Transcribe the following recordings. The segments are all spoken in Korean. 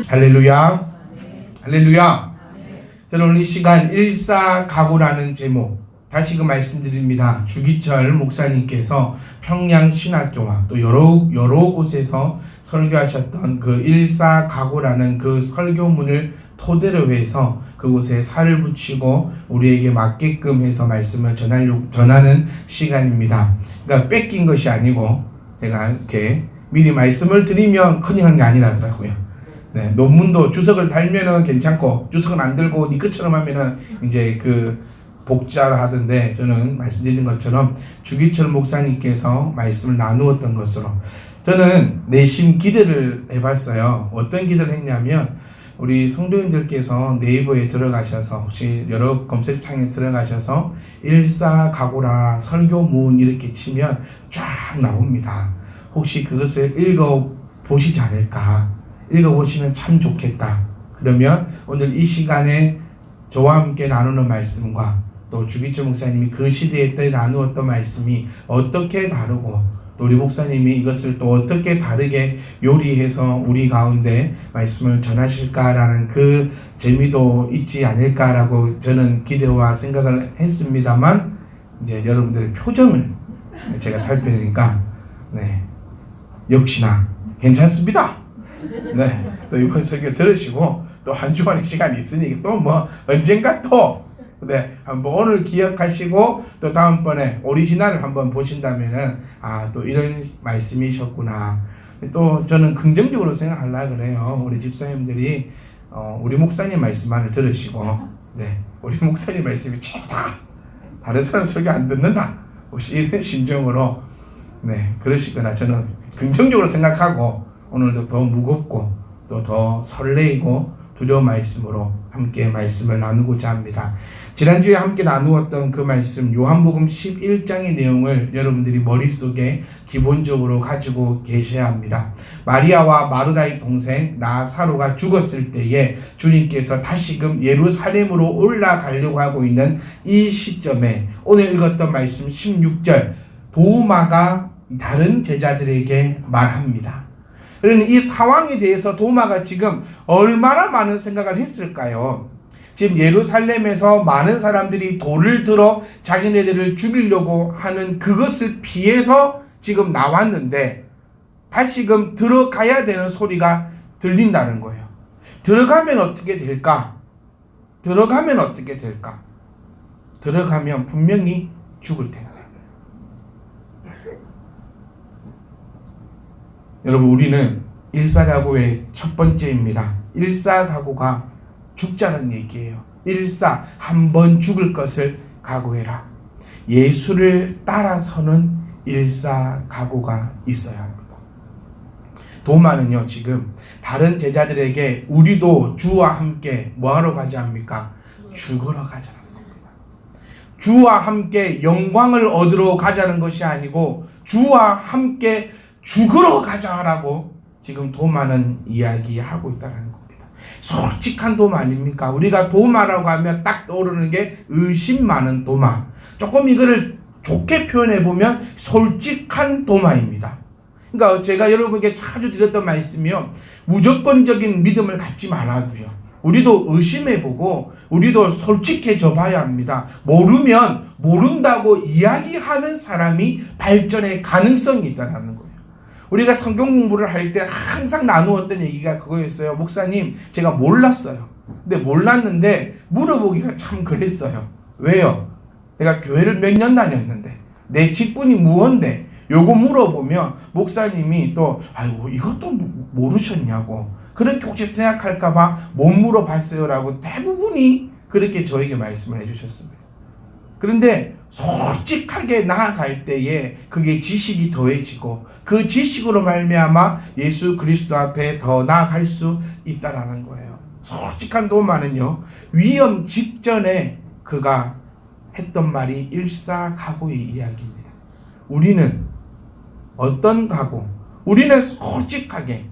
할렐루야. 할렐루야. 저는 오늘 이 시간 일사각오라는 제목 다시금 말씀드립니다. 주기철 목사님께서 평양신학교와 또 여러 곳에서 설교하셨던 그 일사각오라는 그 설교문을 토대로 해서 그곳에 살을 붙이고 우리에게 맞게끔 해서 말씀을 전하는 시간입니다. 그러니까 뺏긴 것이 아니고 제가 이렇게 미리 말씀을 드리면 큰일 한 게 아니라더라고요. 네, 논문도 주석을 달면은 괜찮고 주석은 안 들고 네 끝처럼 하면은 이제 그 복자를 하던데, 저는 말씀드린 것처럼 주기철 목사님께서 말씀을 나누었던 것으로 저는 내심 기대를 해봤어요. 어떤 기대를 했냐면, 우리 성도님들께서 네이버에 들어가셔서 혹시 여러 검색창에 들어가셔서 일사각오라 설교문 이렇게 치면 쫙 나옵니다. 혹시 그것을 읽어보시지 않을까, 읽어보시면 참 좋겠다. 그러면 오늘 이 시간에 저와 함께 나누는 말씀과 또 주기철 목사님이 그 시대에 때 나누었던 말씀이 어떻게 다르고 또 우리 목사님이 이것을 또 어떻게 다르게 요리해서 우리 가운데 말씀을 전하실까라는 그 재미도 있지 않을까라고 저는 기대와 생각을 했습니다만, 이제 여러분들의 표정을 제가 살펴보니까 역시나 괜찮습니다. 또 이번 설교 들으시고 또 한 주간의 시간이 있으니 또 뭐 언젠가 또 한번 오늘 기억하시고 또 다음번에 오리지널을 한번 보신다면은 또 이런 말씀이셨구나. 또 저는 긍정적으로 생각하려고 그래요. 우리 집사님들이 우리 목사님 말씀만을 들으시고 우리 목사님 말씀이 최고다, 다른 사람 설교 안 듣는다, 혹시 이런 심정으로 그러시거나, 저는 긍정적으로 생각하고 오늘도 더 무겁고 또 더 설레이고 두려운 말씀으로 함께 말씀을 나누고자 합니다. 지난주에 함께 나누었던 그 말씀 요한복음 11장의 내용을 여러분들이 머릿속에 기본적으로 가지고 계셔야 합니다. 마리아와 마르다의 동생 나사로가 죽었을 때에 주님께서 다시금 예루살렘으로 올라가려고 하고 있는 이 시점에 오늘 읽었던 말씀 16절, 도마가 다른 제자들에게 말합니다. 그러니 이 상황에 대해서 도마가 지금 얼마나 많은 생각을 했을까요? 지금 예루살렘에서 많은 사람들이 돌을 들어 자기네들을 죽이려고 하는 그것을 피해서 지금 나왔는데 다시금 들어가야 되는 소리가 들린다는 거예요. 들어가면 어떻게 될까? 들어가면 분명히 죽을 텐데. 여러분, 우리는 일사각오의 첫 번째입니다. 일사각오가 죽자는 얘기예요. 한 번 죽을 것을 각오해라. 예수를 따라서는 일사각오가 있어야 합니다. 도마는요, 지금 다른 제자들에게 우리도 주와 함께 뭐하러 가자 합니까? 죽으러 가자는 겁니다. 주와 함께 영광을 얻으러 가자는 것이 아니고 주와 함께 죽으러 가자라고 지금 도마는 이야기하고 있다는 겁니다. 솔직한 도마 아닙니까? 우리가 도마라고 하면 딱 떠오르는 게 의심 많은 도마. 조금 이거를 좋게 표현해 보면 솔직한 도마입니다. 그러니까 제가 여러분께 자주 드렸던 말씀이요, 무조건적인 믿음을 갖지 말라고요. 우리도 의심해보고 우리도 솔직해져 봐야 합니다. 모르면 모른다고 이야기하는 사람이 발전의 가능성이 있다는 거예요. 우리가 성경 공부를 할 때 항상 나누었던 얘기가 그거였어요. 목사님, 제가 몰랐어요. 근데 몰랐는데 물어보기가 참 그랬어요. 왜요? 내가 교회를 몇 년 다녔는데 내 직분이 무언데 요거 물어보면 목사님이 또 아이고 이것도 모르셨냐고 그렇게 혹시 생각할까봐 못 물어봤어요 라고 대부분이 그렇게 저에게 말씀을 해주셨습니다. 그런데 솔직하게 나아갈 때에 그게 지식이 더해지고 그 지식으로 말미암아 예수 그리스도 앞에 더 나아갈 수 있다라는 거예요. 솔직한 도마는요, 위험 직전에 그가 했던 말이 일사각오의 이야기입니다. 우리는 어떤 각오? 우리는 솔직하게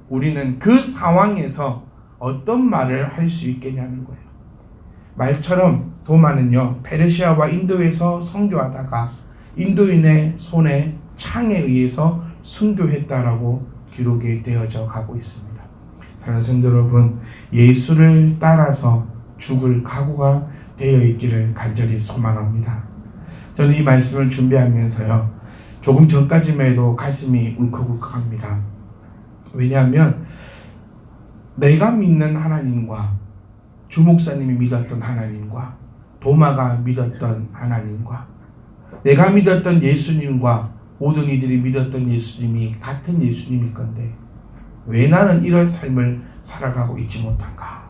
우리는 그 상황에서 어떤 말을 할 수 있겠냐는 거예요. 말처럼 도마는요, 페르시아와 인도에서 선교하다가 인도인의 손에 창에 의해서 순교했다라고 기록이 되어져 가고 있습니다. 사랑하는 성도 여러분, 예수를 따라서 죽을 각오가 되어 있기를 간절히 소망합니다. 저는 이 말씀을 준비하면서요, 조금 전까지만 해도 가슴이 울컥울컥합니다. 왜냐하면 내가 믿는 하나님과 주 목사님이 믿었던 하나님과 도마가 믿었던 하나님과 내가 믿었던 예수님과 모든 이들이 믿었던 예수님이 같은 예수님일 건데 왜 나는 이런 삶을 살아가고 있지 못한가?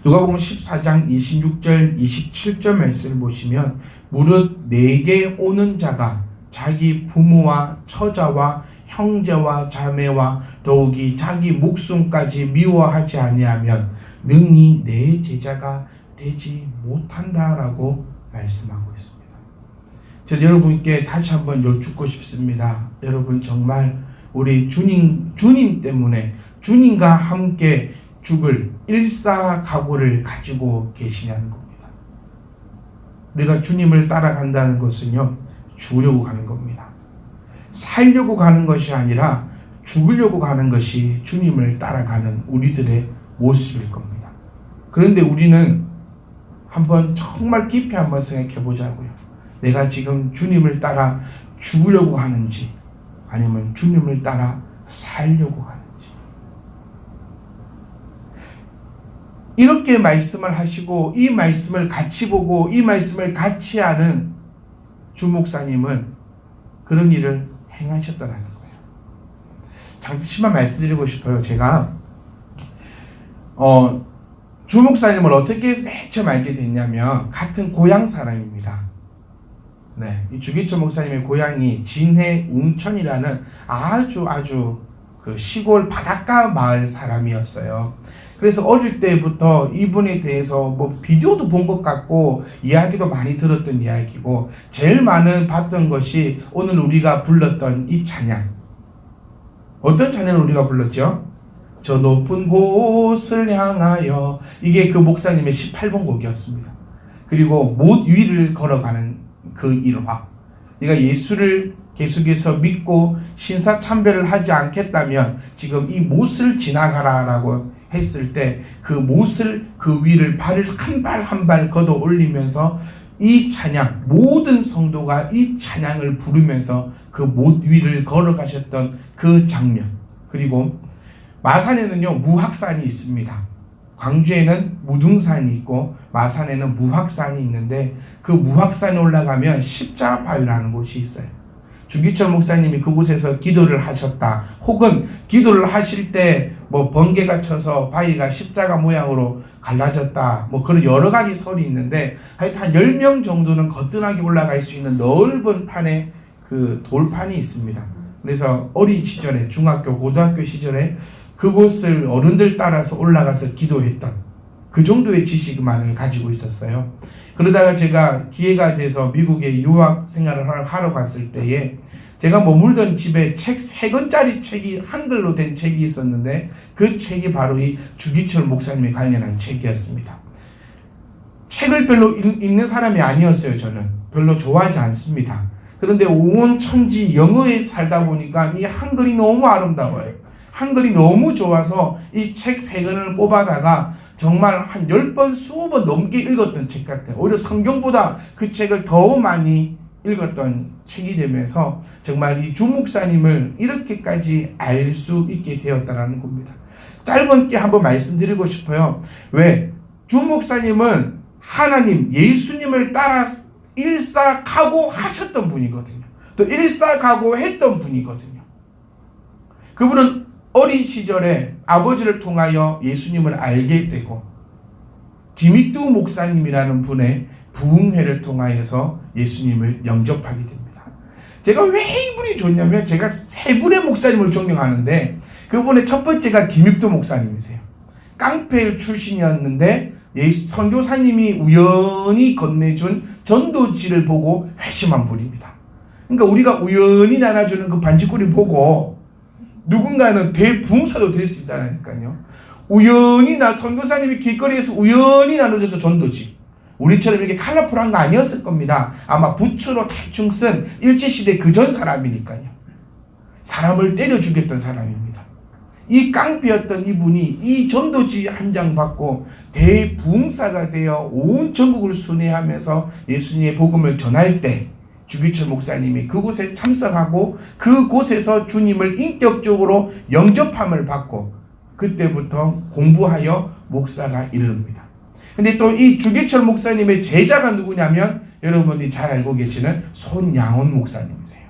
누가복음 14장 26절 27절 말씀을 보시면 무릇 내게 오는 자가 자기 부모와 처자와 형제와 자매와 더욱이 자기 목숨까지 미워하지 아니하면 능히 내 제자가 되지 못한다라고 말씀하고 있습니다. 저는 여러분께 다시 한번 여쭙고 싶습니다. 여러분 정말 우리 주님 때문에 주님과 함께 죽을 일사각오를 가지고 계시냐는 겁니다. 우리가 주님을 따라간다는 것은요, 죽으려고 가는 겁니다. 살려고 가는 것이 아니라 죽으려고 가는 것이 주님을 따라가는 우리들의 모습일 겁니다. 그런데 우리는 한번 정말 깊이 한번 생각해 보자고요. 내가 지금 주님을 따라 죽으려고 하는지 아니면 주님을 따라 살려고 하는지. 이렇게 말씀을 하시고 이 말씀을 같이 보고 이 말씀을 같이 하는 주 목사님은 그런 일을 행하셨다는 거예요. 잠시만 말씀드리고 싶어요. 제가 주 목사님을 어떻게 맨 처음 알게 됐냐면 같은 고향 사람입니다. 네, 이 주기철 목사님의 고향이 진해 웅천이라는 아주 그 시골 바닷가 마을 사람이었어요. 그래서 어릴 때부터 이분에 대해서 뭐 비디오도 본 것 같고 이야기도 많이 들었던 이야기고 제일 많은 봤던 것이 오늘 우리가 불렀던 이 찬양. 어떤 찬양을 우리가 불렀죠? 저 높은 곳을 향하여. 이게 그 목사님의 18번 곡이었습니다. 그리고 못 위를 걸어가는 그 일화. 네가 예수를 계속해서 믿고 신사참배를 하지 않겠다면 지금 이 못을 지나가라라고 했을 때 그 못을 그 위를 발을 한 발 한 발 걷어 올리면서 이 찬양, 모든 성도가 이 찬양을 부르면서 그 못 위를 걸어가셨던 그 장면. 그리고 마산에는요 무학산이 있습니다. 광주에는 무등산이 있고 마산에는 무학산이 있는데 그 무학산에 올라가면 십자바위라는 곳이 있어요. 주기철 목사님이 그곳에서 기도를 하셨다. 혹은 기도를 하실 때 뭐 번개가 쳐서 바위가 십자가 모양으로 갈라졌다. 뭐 그런 여러 가지 설이 있는데 하여튼 한 10명 정도는 거뜬하게 올라갈 수 있는 넓은 판에 그 돌판이 있습니다. 그래서 어린 시절에 중학교, 고등학교 시절에 그곳을 어른들 따라서 올라가서 기도했던 그 정도의 지식만을 가지고 있었어요. 그러다가 제가 기회가 돼서 미국에 유학 생활을 하러 갔을 때에 제가 머물던 집에 책 3권짜리 책이 한글로 된 책이 있었는데 그 책이 바로 이 주기철 목사님에 관련한 책이었습니다. 책을 별로 읽는 사람이 아니었어요. 저는 별로 좋아하지 않습니다. 그런데 온 천지 영어에 살다 보니까 이 한글이 너무 아름다워요. 한글이 너무 좋아서 이 책 3권을 뽑아다가 정말 한 10번, 20번 넘게 읽었던 책 같아요. 오히려 성경보다 그 책을 더 많이 읽었던 책이 되면서 정말 이 주 목사님을 이렇게까지 알 수 있게 되었다는 겁니다. 짧게 한번 말씀드리고 싶어요. 왜? 주 목사님은 하나님, 예수님을 따라 일사각오하셨던 분이거든요. 또 일사각오했던 분이거든요. 그분은 어린 시절에 아버지를 통하여 예수님을 알게 되고 김익두 목사님이라는 분의 부흥회를 통하여서 예수님을 영접하게 됩니다. 제가 왜 이분이 좋냐면 제가 3분의 목사님을 존경하는데 그분의 첫 번째가 김익두 목사님이세요. 깡패 출신이었는데 선교사님이 우연히 건네준 전도지를 보고 회심한 분입니다. 그러니까 우리가 우연히 나눠주는 그 반지꼬리 보고 누군가는 대부흥사도 될 수 있다니까요. 우연히 선교사님이 길거리에서 우연히 나눠줬던 전도지. 우리처럼 이렇게 컬러풀한 거 아니었을 겁니다. 아마 부츠로 대충 쓴 일제시대 그전 사람이니까요. 사람을 때려 죽였던 사람입니다. 이 깡패였던 이분이 이 전도지 한 장 받고 대부흥사가 되어 온 전국을 순회하면서 예수님의 복음을 전할 때 주기철 목사님이 그곳에 참석하고 그곳에서 주님을 인격적으로 영접함을 받고 그때부터 공부하여 목사가 이릅니다. 근데 또 이 주기철 목사님의 제자가 누구냐면 여러분이 잘 알고 계시는 손양원 목사님이세요.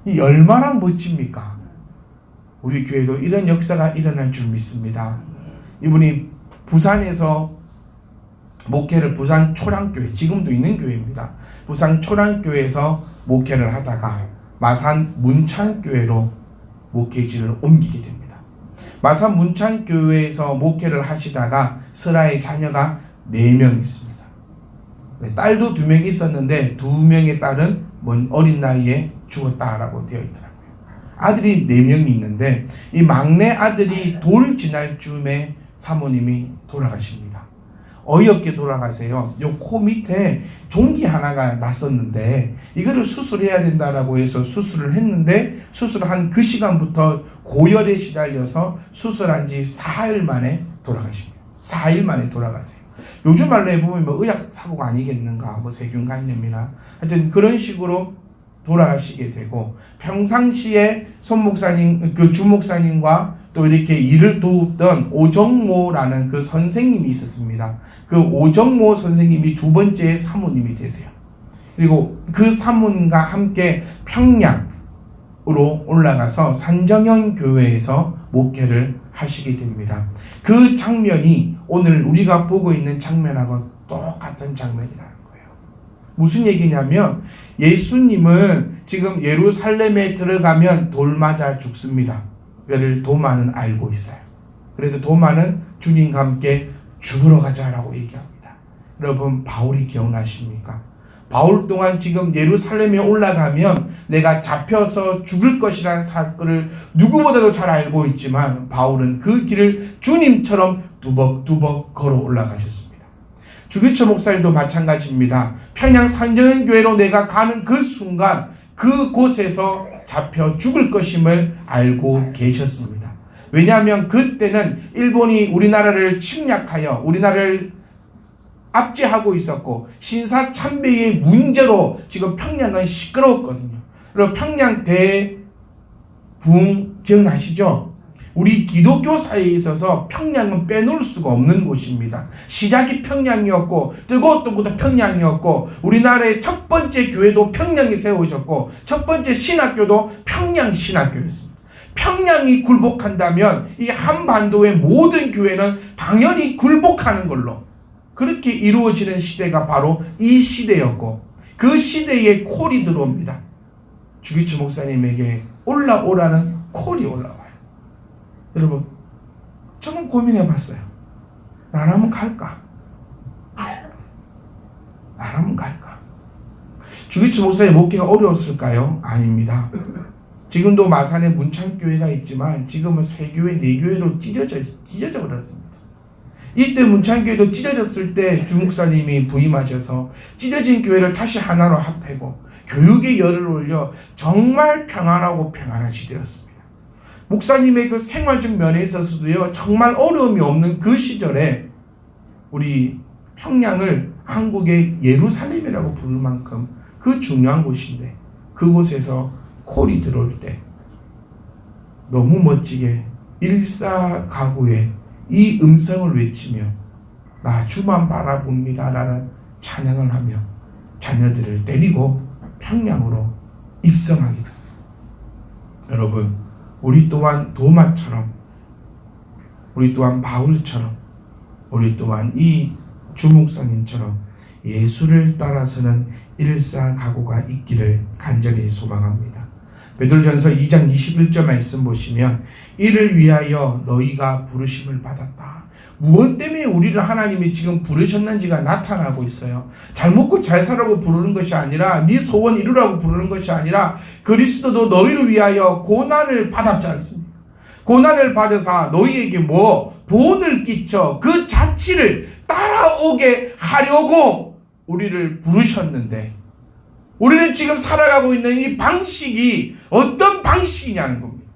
이 얼마나 멋집니까? 우리 교회도 이런 역사가 일어날 줄 믿습니다. 이분이 부산에서 목회를 부산 초량교회, 지금도 있는 교회입니다. 부산 초량교회에서 목회를 하다가 마산 문창교회로 목회지를 옮기게 됩니다. 마산 문창교회에서 목회를 하시다가 설아의 자녀가 4명 있습니다. 딸도 2명 있었는데 2명의 딸은 어린 나이에 죽었다라고 되어 있더라고요. 아들이 4명이 있는데 이 막내 아들이 돌 지날 쯤에 사모님이 돌아가십니다. 어이없게 돌아가세요. 요 코 밑에 종기 하나가 났었는데 이거를 수술해야 된다라고 해서 수술을 했는데 수술한 그 시간부터 고열에 시달려서 수술한 지 4일 만에 돌아가십니다. 4일 만에 돌아가세요. 요즘 말로 해보면 뭐 의학 사고가 아니겠는가, 뭐 세균감염이나 하여튼 그런 식으로 돌아가시게 되고 평상시에 손 목사님, 그 주 목사님과 또 이렇게 일을 도우던 오정모라는 그 선생님이 있었습니다. 그 오정모 선생님이 2번째 사모님이 되세요. 그리고 그 사모님과 함께 평양으로 올라가서 산정현 교회에서 목회를 하시게 됩니다. 그 장면이 오늘 우리가 보고 있는 장면하고 똑같은 장면이라는 거예요. 무슨 얘기냐면 예수님은 지금 예루살렘에 들어가면 돌 맞아 죽습니다. 그를 도마는 알고 있어요. 그래도 도마는 주님과 함께 죽으러 가자라고 얘기합니다. 여러분 바울이 기억나십니까? 바울 동안 지금 예루살렘에 올라가면 내가 잡혀서 죽을 것이라는 사건을 누구보다도 잘 알고 있지만 바울은 그 길을 주님처럼 두벅두벅 걸어 올라가셨습니다. 주기철 목사님도 마찬가지입니다. 평양 산정현교회로 내가 가는 그 순간 그곳에서 잡혀 죽을 것임을 알고 계셨습니다. 왜냐하면 그때는 일본이 우리나라를 침략하여 우리나라를 압제하고 있었고 신사참배의 문제로 지금 평양은 시끄러웠거든요. 그리고 평양 대붕 기억나시죠? 우리 기독교사에 있어서 평양은 빼놓을 수가 없는 곳입니다. 시작이 평양이었고 뜨거웠던 것도 평양이었고 우리나라의 첫 번째 교회도 평양에 세워졌고 첫 번째 신학교도 평양 신학교였습니다. 평양이 굴복한다면 이 한반도의 모든 교회는 당연히 굴복하는 걸로 그렇게 이루어지는 시대가 바로 이 시대였고 그 시대에 콜이 들어옵니다. 주기철 목사님에게 올라오라는 콜이 올라와요. 여러분 저는 고민해봤어요. 나라면 갈까? 나라면 갈까? 주기철 목사의 목회가 어려웠을까요? 아닙니다. 지금도 마산에 문창교회가 있지만 지금은 3교회, 4교회로 찢어져 버렸습니다. 이때 문창교회도 찢어졌을 때 주목사님이 부임하셔서 찢어진 교회를 다시 하나로 합하고 교육의 열을 올려 정말 평안하고 평안한 시대였습니다. 목사님의 그 생활적 면에 있어서도요 정말 어려움이 없는 그 시절에 우리 평양을 한국의 예루살렘이라고 부를 만큼 그 중요한 곳인데 그곳에서 콜이 들어올 때 너무 멋지게 일사가구에 이 음성을 외치며 나 주만 바라봅니다 라는 찬양을 하며 자녀들을 데리고 평양으로 입성하게 됩니다. 여러분 우리 또한 도마처럼 우리 또한 바울처럼 우리 또한 이 주목사님처럼 예수를 따라서는 일사각오가 있기를 간절히 소망합니다. 베드로전서 2장 21절 말씀 보시면 이를 위하여 너희가 부르심을 받았다. 무엇 때문에 우리를 하나님이 지금 부르셨는지가 나타나고 있어요. 잘 먹고 잘 살라고 부르는 것이 아니라 네 소원 이루라고 부르는 것이 아니라 그리스도도 너희를 위하여 고난을 받았지 않습니까? 고난을 받으사 너희에게 본을 끼쳐 그 자취를 따라오게 하려고 우리를 부르셨는데 우리는 지금 살아가고 있는 이 방식이 어떤 방식이냐는 겁니다.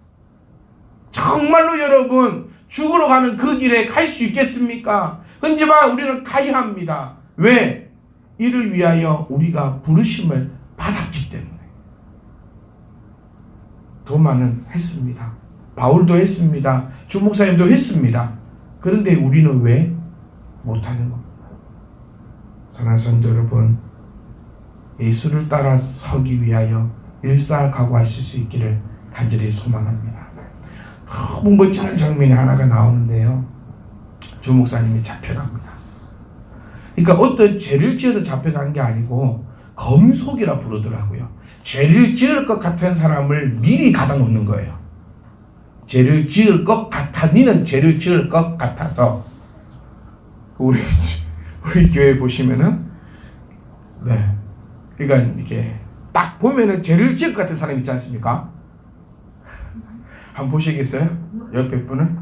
정말로 여러분 죽으러 가는 그 길에 갈 수 있겠습니까? 하지만 우리는 가야 합니다. 왜? 이를 위하여 우리가 부르심을 받았기 때문에. 도마는 했습니다. 바울도 했습니다. 주 목사님도 했습니다. 그런데 우리는 왜 못하는 겁니다. 사랑하는 성도 여러분, 예수를 따라 서기 위하여 일사각오하실 수 있기를 간절히 소망합니다. 너무 멋지는 장면이 하나가 나오는데요. 주 목사님이 잡혀갑니다. 그러니까 어떤 죄를 지어서 잡혀간 게 아니고 검속이라 부르더라고요. 죄를 지을 것 같은 사람을 미리 가다 놓는 거예요. 죄를 지을 것 같아, 니는 죄를 지을 것 같아서. 우리 교회 보시면은, 네. 그러니까 이게 딱 보면은 죄를 지을 것 같은 사람 있지 않습니까? 한번 보시겠어요? 옆에 분을?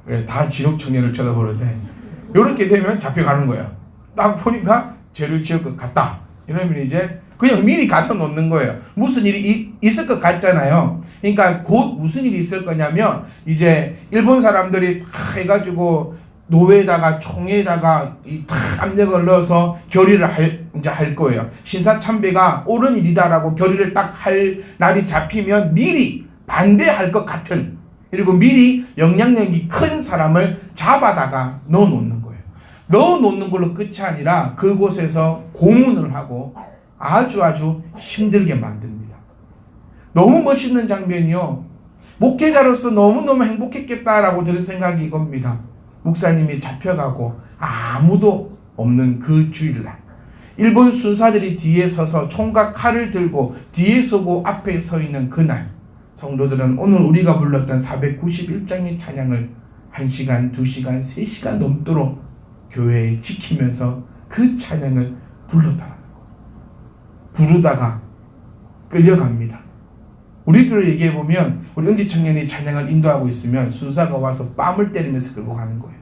그래, 다 지옥 청년을 쳐다보는데, 이렇게 되면 잡혀가는 거예요. 딱 보니까 죄를 지을 것 같다. 이러면 이제 그냥 미리 가다 놓는 거예요. 무슨 일이 있을 것 같잖아요. 그러니까 곧 무슨 일이 있을 거냐면, 이제 일본 사람들이 다 해가지고 노회에다가 총에다가 다 압력을 넣어서 결의를 할 거예요. 신사참배가 옳은 일이다라고 결의를 딱 할 날이 잡히면 미리 반대할 것 같은, 그리고 미리 영향력이 큰 사람을 잡아다가 넣어놓는 거예요. 넣어놓는 걸로 끝이 아니라 그곳에서 고문을 하고 아주 힘들게 만듭니다. 너무 멋있는 장면이요. 목회자로서 너무너무 행복했겠다라고 들은 생각이 이겁니다. 목사님이 잡혀가고 아무도 없는 그 주일날, 일본 순사들이 뒤에 서서 총과 칼을 들고 뒤에 서고 앞에 서 있는 그날, 성도들은 오늘 우리가 불렀던 491장의 찬양을 1시간, 2시간, 3시간 넘도록 교회에 지키면서 그 찬양을 부르다가 끌려갑니다. 우리 교회 얘기해보면 우리 은지 청년이 찬양을 인도하고 있으면 순사가 와서 뺨을 때리면서 끌고 가는 거예요.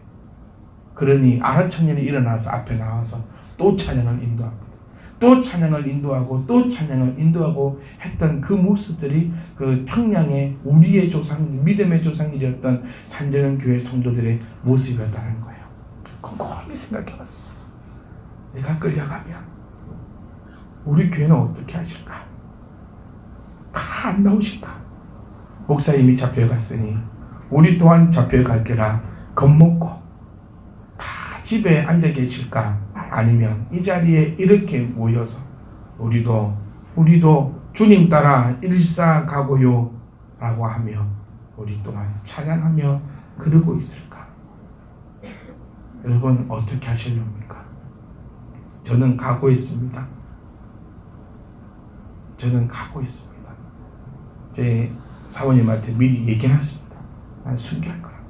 그러니 아라 청년이 일어나서 앞에 나와서 또 찬양을 인도합니다. 또 찬양을 인도하고 또 찬양을 인도하고 했던 그 모습들이 그 평양의 우리의 조상, 믿음의 조상들이었던 산정현 교회 성도들의 모습이었다는 거예요. 곰곰이 생각해봤습니다. 내가 끌려가면 우리 교회는 어떻게 하실까? 다 안 나오실까? 목사님이 잡혀갔으니 우리 또한 잡혀갈 게라 겁먹고 다 집에 앉아 계실까? 아니면 이 자리에 이렇게 모여서 우리도 주님 따라 일사가고요 라고 하며 우리 또한 찬양하며 그러고 있을까? 여러분 어떻게 하시렵니까? 저는 각오했습니다. 제 사모님한테 미리 얘기해놨습니다. 난 순교할 거라고.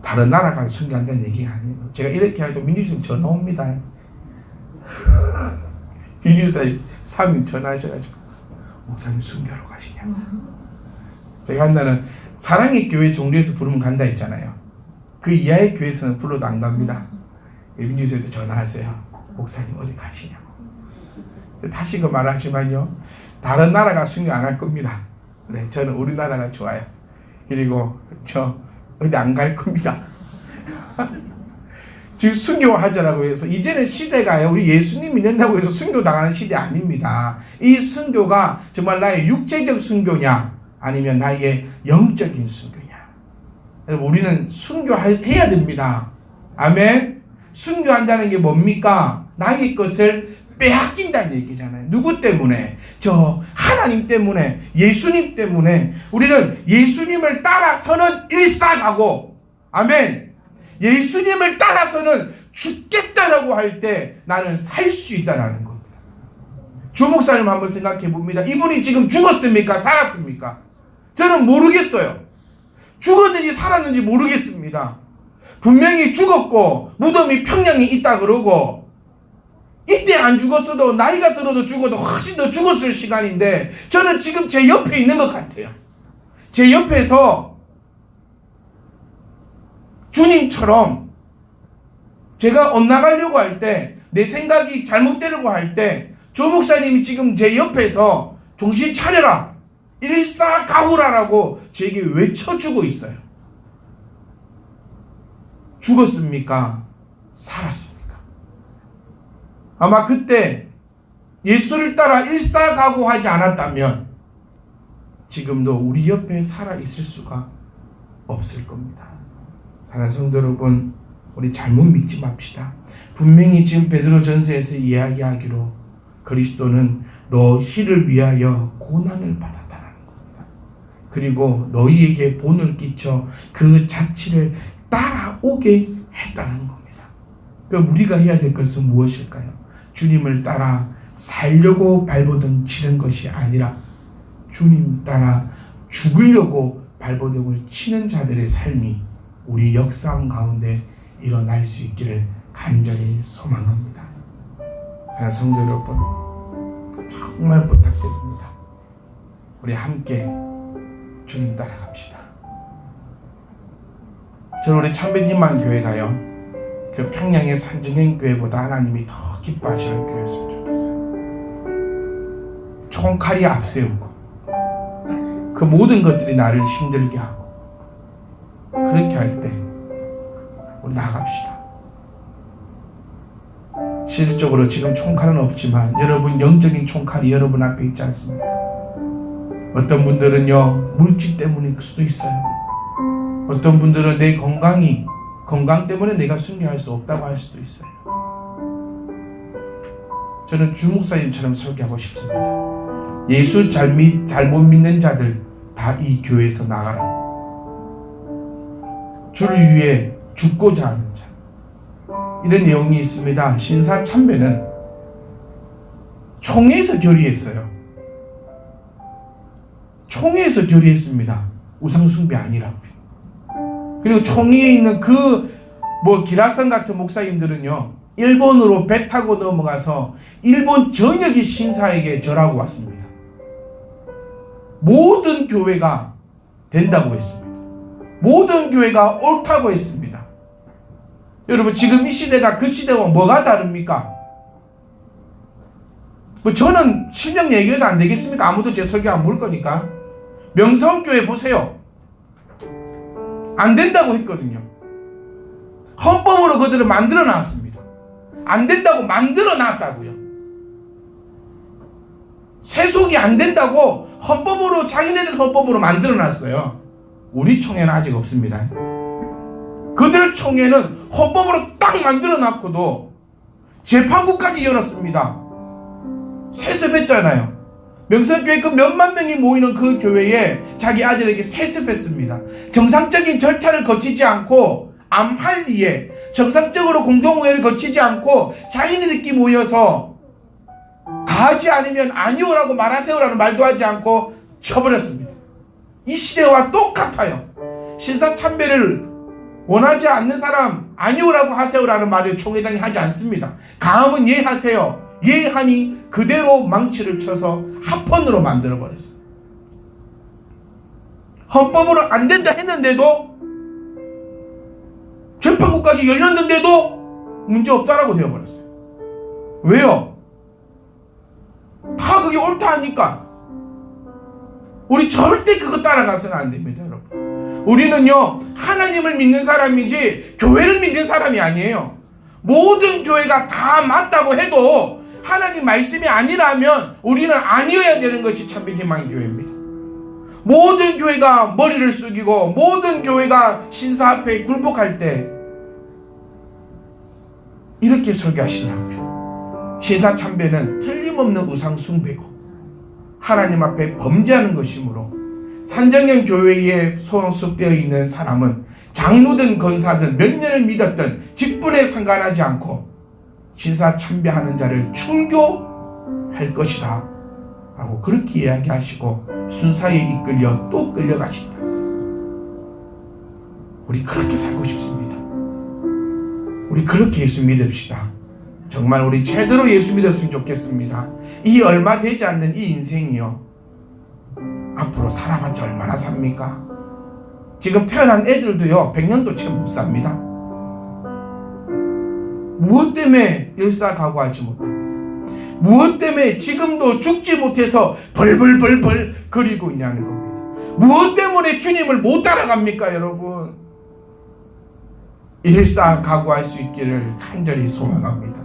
다른 나라 가서 순교한다는 얘기가 아니에요. 제가 이렇게 해도 민주님 전화 옵니다. 민주사님 3일 전화하셔가지고 목사님 순교하러 가시냐고. 제가 한다는 사랑의 교회 종류에서 부르면 간다 했잖아요. 그 이하의 교회에서는 불러도 안 갑니다. 민주사님도 전화하세요. 목사님 어디 가시냐고. 다시 그 말하지만요, 다른 나라가 순교 안 할 겁니다. 네, 저는 우리나라가 좋아요. 그리고 저 어디 안 갈 겁니다. 지금 순교하자라고 해서 이제는 시대가요, 우리 예수님 믿는다고 해서 순교 당하는 시대 아닙니다. 이 순교가 정말 나의 육체적 순교냐 아니면 나의 영적인 순교냐. 여러분 우리는 순교해야 됩니다. 아멘. 순교한다는 게 뭡니까? 나의 것을 빼앗긴다는 얘기잖아요. 누구 때문에? 저 하나님 때문에, 예수님 때문에. 우리는 예수님을 따라서는 일사가고, 아멘. 예수님을 따라서는 죽겠다라고 할 때 나는 살 수 있다라는 겁니다. 주 목사님 한번 생각해 봅니다. 이분이 지금 죽었습니까? 살았습니까? 저는 모르겠어요. 죽었는지 살았는지 모르겠습니다. 분명히 죽었고 무덤이 평양에 있다 그러고, 이때 안 죽었어도 나이가 들어도 죽어도 훨씬 더 죽었을 시간인데, 저는 지금 제 옆에 있는 것 같아요. 제 옆에서 주님처럼 제가 엇나가려고 할 때, 내 생각이 잘못되려고 할 때, 조 목사님이 지금 제 옆에서 정신 차려라, 일사가후라라고 제게 외쳐주고 있어요. 죽었습니까? 살았습니까? 아마 그때 예수를 따라 일사가후하지 않았다면 지금도 우리 옆에 살아있을 수가 없을 겁니다. 사랑하는 성도 여러분, 우리 잘못 믿지 맙시다. 분명히 지금 베드로전서에서 이야기하기로 그리스도는 너희를 위하여 고난을 받았다는 겁니다. 그리고 너희에게 본을 끼쳐 그 자취를 따라오게 했다는 겁니다. 그럼 우리가 해야 될 것은 무엇일까요? 주님을 따라 살려고 발버둥 치는 것이 아니라 주님 따라 죽으려고 발버둥을 치는 자들의 삶이 우리 역사함 가운데 일어날 수 있기를 간절히 소망합니다. 성도 여러분, 정말 부탁드립니다. 우리 함께 주님 따라갑시다. 저는 우리 참배희망교회가요, 그 평양의 산증행 교회보다 하나님이 더 기뻐하시는 교회였으면 좋겠어요. 총칼이 앞세우고 그 모든 것들이 나를 힘들게 하고, 그렇게 할 때 우리 나갑시다. 실질적으로 지금 총칼은 없지만 여러분 영적인 총칼이 여러분 앞에 있지 않습니까? 어떤 분들은요, 물질 때문일 수도 있어요. 어떤 분들은 내 건강 때문에 내가 순교할 수 없다고 할 수도 있어요. 저는 주 목사님처럼 설교하고 싶습니다. 예수 잘못 믿는 자들 다 이 교회에서 나가라. 주를 위해 죽고자 하는 자, 이런 내용이 있습니다. 신사 참배는 총회에서 결의했어요. 총회에서 결의했습니다. 우상숭배 아니라고요. 그리고 총회에 있는 기라성 같은 목사님들은요, 일본으로 배 타고 넘어가서 일본 전역의 신사에게 절하고 왔습니다. 모든 교회가 된다고 했습니다. 모든 교회가 옳다고 했습니다. 여러분, 지금 이 시대가 그 시대와 뭐가 다릅니까? 저는 실명 얘기해도 안 되겠습니까? 아무도 제 설교 안 볼 거니까. 명성교회 보세요. 안 된다고 했거든요. 헌법으로 그들을 만들어 놨습니다. 안 된다고 만들어 놨다고요. 세속이 안 된다고 헌법으로, 자기네들 헌법으로 만들어 놨어요. 우리 총회는 아직 없습니다. 그들 총회는 헌법으로 딱 만들어 놨고도 재판국까지 열었습니다. 세습했잖아요. 명성교회 그 몇만 명이 모이는 그 교회에 자기 아들에게 세습했습니다. 정상적인 절차를 거치지 않고, 암할리에 정상적으로 공동회의를 거치지 않고 자기네들끼리 모여서 가지 않으면 아니오라고 말하세요라는 말도 하지 않고 쳐버렸습니다. 이 시대와 똑같아요. 신사참배를 원하지 않는 사람 아니오라고 하세요라는 말을 총회장이 하지 않습니다. 강함은 예하세요. 예하니 그대로 망치를 쳐서 합헌으로 만들어버렸습니다. 헌법으로 안 된다 했는데도, 재판국까지 열렸는데도 문제없다라고 되어버렸어요. 왜요? 다 그게 옳다 하니까. 우리 절대 그거 따라가서는 안 됩니다, 여러분. 우리는요, 하나님을 믿는 사람이지 교회를 믿는 사람이 아니에요. 모든 교회가 다 맞다고 해도 하나님 말씀이 아니라면 우리는 아니어야 되는 것이 참빛희망교회입니다. 모든 교회가 머리를 숙이고 모든 교회가 신사 앞에 굴복할 때 이렇게 설교하시더라고요. 신사 참배는 틀림없는 우상 숭배고 하나님 앞에 범죄하는 것이므로, 산정형 교회에 소속되어 있는 사람은 장로든 권사든 몇 년을 믿었든 직분에 상관하지 않고 신사 참배하는 자를 출교할 것이다 라고 그렇게 이야기하시고 순사에 이끌려 또 끌려가시더라고요. 우리 그렇게 살고 싶습니다. 우리 그렇게 예수 믿읍시다. 정말 우리 제대로 예수 믿었으면 좋겠습니다. 이 얼마 되지 않는 이 인생이요, 앞으로 살아봤자 얼마나 삽니까? 지금 태어난 애들도요 100년도 채 못 삽니다. 무엇 때문에 일사가구하지 못합니까? 무엇 때문에 지금도 죽지 못해서 벌벌벌벌 거리고 있냐는 겁니다. 무엇 때문에 주님을 못 따라갑니까, 여러분? 일사각오할 수 있기를 간절히 소망합니다.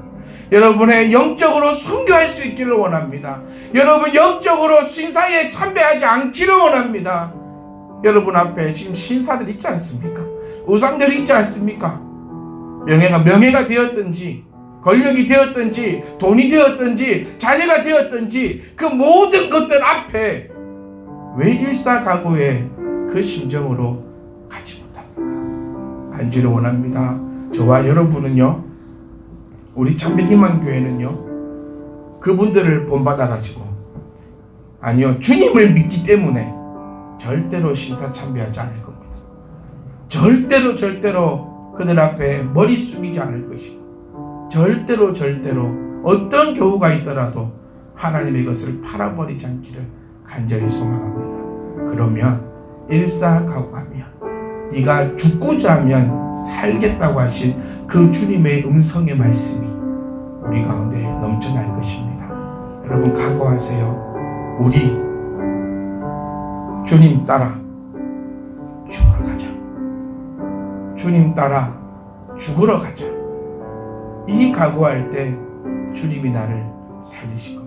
여러분의 영적으로 순교할 수 있기를 원합니다. 여러분 영적으로 신사에 참배하지 않기를 원합니다. 여러분 앞에 지금 신사들 있지 않습니까? 우상들이 있지 않습니까? 명예가 되었든지 권력이 되었든지 돈이 되었든지 자녀가 되었든지 그 모든 것들 앞에 왜 일사각오의 그 심정으로 가지 못합니까? 간절히 원합니다. 저와 여러분은요, 우리 참빛희망교회는요, 그분들을 본받아가지고 아니요, 주님을 믿기 때문에 절대로 신사 참배하지 않을 겁니다. 절대로 그들 앞에 머리 숙이지 않을 것이고, 절대로 어떤 교우가 있더라도 하나님의 것을 팔아버리지 않기를 간절히 소망합니다. 그러면 일사각오하면 네가 죽고자 하면 살겠다고 하신 그 주님의 음성의 말씀이 우리 가운데 넘쳐날 것입니다. 여러분 각오하세요. 우리 주님 따라 죽으러 가자. 주님 따라 죽으러 가자. 이 각오할 때 주님이 나를 살리실 겁니다.